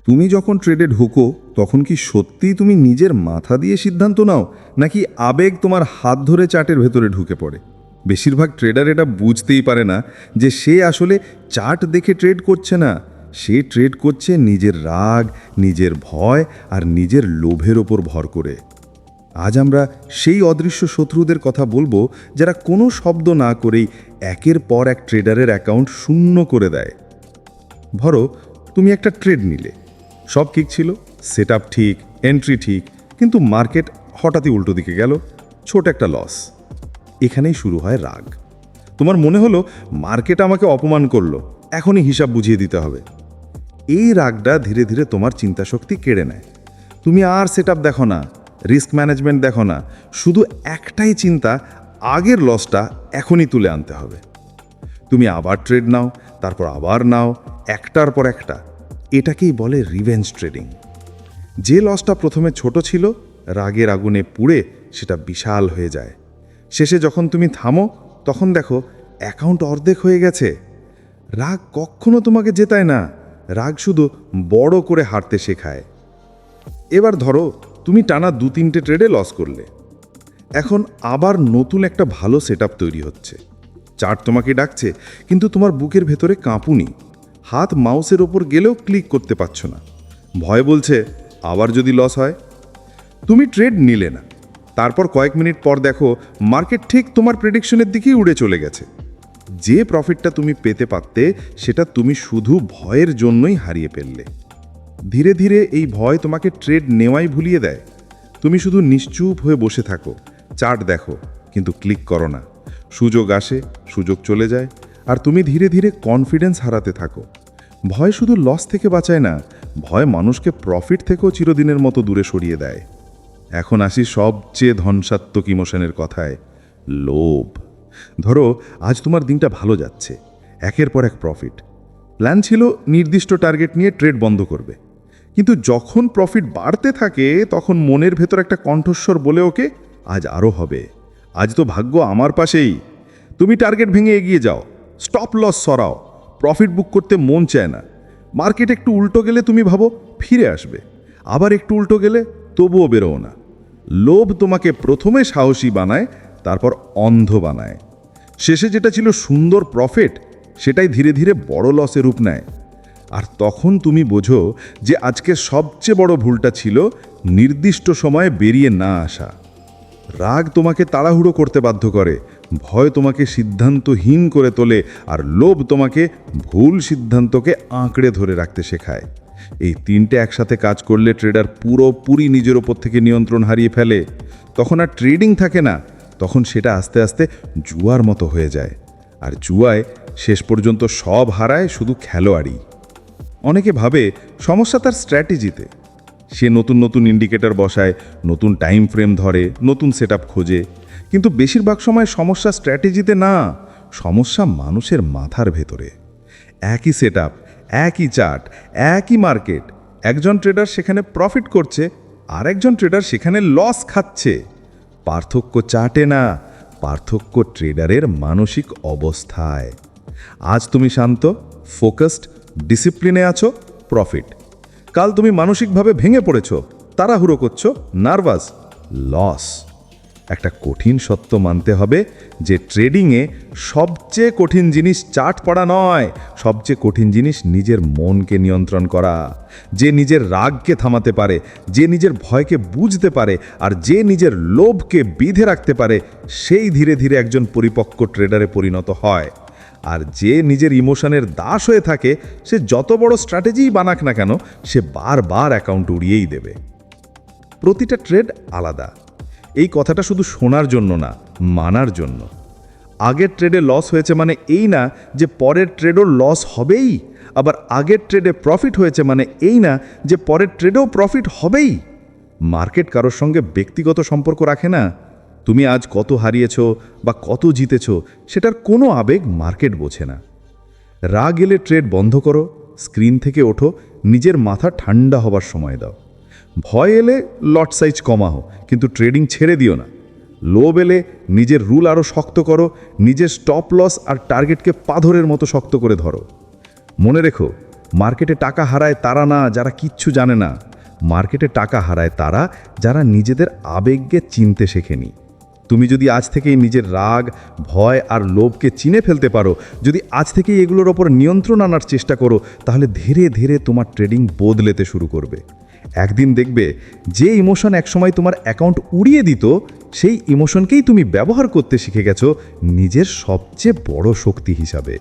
তুমি যখন ট্রেডে ঢোকো তখন কি সত্যিই তুমি নিজের মাথা দিয়ে সিদ্ধান্ত নাও, নাকি আবেগ তোমার হাত ধরে চার্টের ভেতরে ঢুকে পড়ে? বেশিরভাগ ট্রেডার এটা বুঝতেই পারে না যে সে আসলে চার্ট দেখে ট্রেড করছে না, সে ট্রেড করছে নিজের রাগ, নিজের ভয় আর নিজের লোভের ওপর ভর করে। আজ আমরা সেই অদৃশ্য শত্রুদের কথা বলবো যারা কোনো শব্দ না করেই একের পর এক ট্রেডারের অ্যাকাউন্ট শূন্য করে দেয়। ধরো তুমি একটা ট্রেড নিলে, সব ঠিক ছিল, সেট আপ ঠিক, এন্ট্রি ঠিক, কিন্তু মার্কেট হঠাৎই উল্টো দিকে গেল, ছোট একটা লস। এখানেই শুরু হয় রাগ। তোমার মনে হলো মার্কেট আমাকে অপমান করলো, এখনই হিসাব বুঝিয়ে দিতে হবে। এই রাগটা ধীরে ধীরে তোমার চিন্তাশক্তি কেড়ে নেয়। তুমি আর সেট আপ দেখো না, রিস্ক ম্যানেজমেন্ট দেখো না, শুধু একটাই চিন্তা, আগের লসটা এখনই তুলে আনতে হবে। তুমি আবার ট্রেড নাও, তারপর আবার নাও, একটার পর একটা। এটাকেই বলে রিভেঞ্জ ট্রেডিং। যে লসটা প্রথমে ছোট ছিল, রাগের আগুনে পুড়ে সেটা বিশাল হয়ে যায়। শেষে যখন তুমি থামো তখন দেখো অ্যাকাউন্ট অর্ধেক হয়ে গেছে। রাগ কখনো তোমাকে জেতায় না, রাগ শুধু বড় করে হারতে শেখায়। এবার ধরো তুমি টানা 2-3টে ট্রেডে লস করলে। এখন আবার নতুন একটা ভালো সেটআপ তৈরি হচ্ছে। চার্ট তোমাকে ডাকছে, কিন্তু তোমার বুকের ভেতরে কাঁপুনি, হাত মাউসের ওপর গেলেও ক্লিক করতে পারছো না। ভয় বলছে আবার যদি লস হয়। তুমি ট্রেড নিলে না, তারপর কয়েক মিনিট পর দেখো মার্কেট ঠিক তোমার প্রেডিকশনের দিকেই উড়ে চলে গেছে। যে প্রফিটটা তুমি পেতে পারতে সেটা তুমি শুধু ভয়ের জন্যই হারিয়ে ফেললে। ধীরে ধীরে এই ভয় তোমাকে ট্রেড নেওয়াই ভুলিয়ে দেয়। তুমি শুধু নিশ্চুপ হয়ে বসে থাকো, চার্ট দেখো, কিন্তু ক্লিক করো না। সুযোগ আসে, সুযোগ চলে যায়, আর তুমি ধীরে ধীরে কনফিডেন্স হারাতে থাকো। ভয় শুধু লস থেকে বাঁচায় না, ভয় মানুষকে প্রফিট থেকেও চিরদিনের মতো দূরে সরিয়ে দেয়। এখন আসি সবচেয়ে ধ্বংসাত্মক ইমোশনের কথায়, লোভ। ধরো আজ তোমার দিনটা ভালো যাচ্ছে, একের পর এক প্রফিট। প্ল্যান ছিল নির্দিষ্ট টার্গেট নিয়ে ট্রেড বন্ধ করবে, কিন্তু যখন প্রফিট বাড়তে থাকে তখন মনের ভেতর একটা কণ্ঠস্বর বলে ওকে, আজ আরও হবে, আজ তো ভাগ্য আমার পাশেই। তুমি টার্গেট ভেঙে এগিয়ে যাও, স্টপ লস সরাও, প্রফিট বুক করতে মন চায় না। মার্কেট একটু উল্টো গেলে তুমি ভাবো ফিরে আসবে, আবার একটু উল্টো গেলে তবুও বেরোও না। লোভ তোমাকে প্রথমে সাহসী বানায়, তারপর অন্ধ বানায়। শেষে যেটা ছিল সুন্দর প্রফিট, সেটাই ধীরে ধীরে বড় লসে রূপ নেয়। আর তখন তুমি বোঝো যে আজকের সবচেয়ে বড় ভুলটা ছিল নির্দিষ্ট সময়ে বেরিয়ে না আসা। রাগ তোমাকে তাড়াহুড়ো করতে বাধ্য করে, ভয় তোমাকে সিদ্ধান্তহীন করে তোলে, আর লোভ তোমাকে ভুল সিদ্ধান্তকে আঁকড়ে ধরে রাখতে শেখায়। এই তিনটে একসাথে কাজ করলে ট্রেডার পুরোপুরি নিজের ওপর থেকে নিয়ন্ত্রণ হারিয়ে ফেলে। তখন আর ট্রেডিং থাকে না, তখন সেটা আস্তে আস্তে জুয়ার মতো হয়ে যায়। আর জুয়ায় শেষ পর্যন্ত সব হারায় শুধু খেলোয়াড়ই। অনেকে ভাবে সমস্যা তার স্ট্র্যাটেজিতে। সে নতুন নতুন ইন্ডিকেটর বসায়, নতুন টাইম ফ্রেম ধরে, নতুন সেটআপ খোঁজে। কিন্তু বেশিরভাগ সময় সমস্যা স্ট্র্যাটেজিতে না, সমস্যা মানুষের মাথার ভেতরে। একই সেটআপ, একই চার্ট, একই মার্কেট, একজন ট্রেডার সেখানে প্রফিট করছে, আর একজন ট্রেডার সেখানে লস খাচ্ছে। পার্থক্য চার্টে না, পার্থক্য ট্রেডারের মানসিক অবস্থায়। আজ তুমি শান্ত, ফোকাসড, ডিসিপ্লিনে আছো, প্রফিট। কাল তুমি মানসিকভাবে ভেঙে পড়েছো, তাড়াহুড়ো করছো, নার্ভাস, লস। একটা কঠিন সত্য মানতে হবে যে ট্রেডিংয়ে সবচেয়ে কঠিন জিনিস চার্ট পড়া নয়, সবচেয়ে কঠিন জিনিস নিজের মনকে নিয়ন্ত্রণ করা। যে নিজের রাগকে থামাতে পারে, যে নিজের ভয়কে বুঝতে পারে, আর যে নিজের লোভকে বিধে রাখতে পারে, সেই ধীরে ধীরে একজন পরিপক্ক ট্রেডারে পরিণত হয়। আর যে নিজের ইমোশনের দাস হয়ে থাকে, সে যত বড় স্ট্র্যাটেজিই বানাক না কেন, সে বারবার অ্যাকাউন্ট উড়িয়েই দেবে। প্রতিটা ট্রেড আলাদা। এই কথাটা শুধু শোনার জন্য না, মানার জন্য। আগের ট্রেডে লস হয়েছে মানে এই না যে পরের ট্রেডও লস হবেই। আবার আগের ট্রেডে প্রফিট হয়েছে মানে এই না যে পরের ট্রেডেও প্রফিট হবেই। মার্কেট কারোর সঙ্গে ব্যক্তিগত সম্পর্ক রাখে না। তুমি আজ কত হারিয়েছ বা কত জিতেছ, সেটার কোনো আবেগ মার্কেট বোঝে না। রাগ এলে ট্রেড বন্ধ করো, স্ক্রিন থেকে ওঠো, নিজের মাথা ঠান্ডা হবার সময় দাও। ভয় এলে লট সাইজ কমাও, কিন্তু ট্রেডিং ছেড়ে দিও না। লোভ এলে নিজের রুল আরও শক্ত করো, নিজের স্টপ লস আর টার্গেটকে পাথরের মতো শক্ত করে ধরো। মনে রেখো, মার্কেটে টাকা হারায় তারা না যারা কিচ্ছু জানে না, মার্কেটে টাকা হারায় তারা যারা নিজেদের আবেগকে চিনতে শেখেনি। তুমি যদি আজ থেকেই নিজের রাগ, ভয় আর লোভকে চিনে ফেলতে পারো, যদি আজ থেকেই এগুলোর ওপর নিয়ন্ত্রণ আনার চেষ্টা করো, তাহলে ধীরে ধীরে তোমার ট্রেডিং বদলেতে শুরু করবে। একদিন দেখবে যে ইমোশন একসময় তোমার অ্যাকাউন্ট উড়িয়ে দিত, সেই ইমোশনকেই তুমি ব্যবহার করতে শিখে গেছো নিজের সবচেয়ে বড় শক্তি হিসাবে।